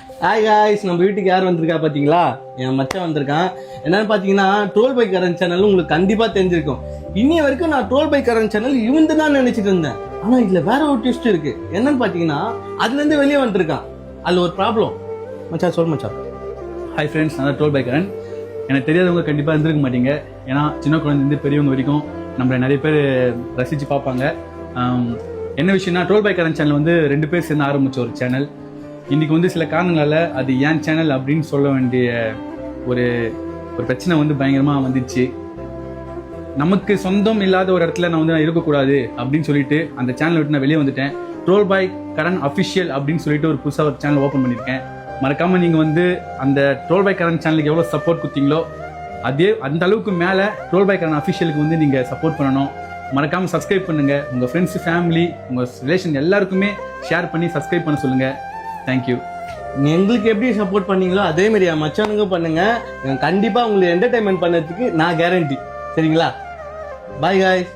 Hi guys, நம்ம வீட்டுக்கு யார் வந்திருக்கா பார்த்தீங்களா? என் மச்சான் வந்திருக்கான். என்னன்னு பார்த்தீங்கன்னா, ட்ரோல் பை கரண் சேனல் உங்களுக்கு கண்டிப்பாக தெரிஞ்சிருக்கும். இன்னி வரைக்கும் நான் ட்ரோல் பை கரண் சேனல் இவந்து தான் நினைச்சிட்டு இருந்தேன். ஆனால் இதில் வேற ஒரு ட்விஸ்ட் இருக்கு. என்னன்னு பார்த்தீங்கன்னா, அதுலேருந்து வெளியே வந்துருக்கான். அதில் ஒரு ப்ராப்ளம். மச்சான் சொல் மச்சான். ஹாய் ஃப்ரெண்ட்ஸ், நான் ட்ரோல் பை கரண். எனக்கு தெரியாதவங்க கண்டிப்பாக இருந்திருக்க மாட்டீங்க. ஏன்னா சின்ன குழந்தைலேருந்து பெரியவங்க வரைக்கும் நம்மளை நிறைய பேர் ரசித்து பார்ப்பாங்க. என்ன விஷயம்னா, ட்ரோல் பை கரண் சேனல் வந்து 2 பேர் சேர்ந்து ஆரம்பித்த ஒரு சேனல். இன்றைக்கி வந்து சில காரணங்களால் அது ஏன் சேனல் அப்படின்னு சொல்ல வேண்டிய ஒரு பிரச்சனை வந்து பயங்கரமாக வந்துச்சு. நமக்கு சொந்தம் இல்லாத ஒரு இடத்துல நான் இருக்கக்கூடாது அப்படின்னு சொல்லிட்டு அந்த சேனலை விட்டு நான் வெளியே வந்துட்டேன். ட்ரோல் பை கரண் அஃபிஷியல் அப்படின்னு சொல்லிட்டு ஒரு புதுசாக ஒரு சேனல் ஓப்பன் பண்ணியிருக்கேன். மறக்காமல் நீங்கள் வந்து அந்த ட்ரோல் பை கரண் சேனலுக்கு எவ்வளோ சப்போர்ட் கொடுத்தீங்களோ அதே அந்த அளவுக்கு மேலே ட்ரோல் பை கரண் அஃபிஷியலுக்கு வந்து நீங்கள் சப்போர்ட் பண்ணணும். மறக்காமல் சப்ஸ்கிரைப் பண்ணுங்கள். உங்கள் ஃப்ரெண்ட்ஸு, ஃபேமிலி, உங்கள் ரிலேஷன் எல்லாருக்குமே ஷேர் பண்ணி சப்ஸ்கிரைப் பண்ண சொல்லுங்கள். தேங்க்யூ. எங்களுக்கு எப்படி சப்போர்ட் பண்ணீங்களோ அதே மாதிரி என் மச்சானுங்க பண்ணுங்க. கண்டிப்பாக உங்களுக்கு என்டர்டைன்மெண்ட் பண்ணதுக்கு நான் கேரண்டி. சரிங்களா? Bye guys.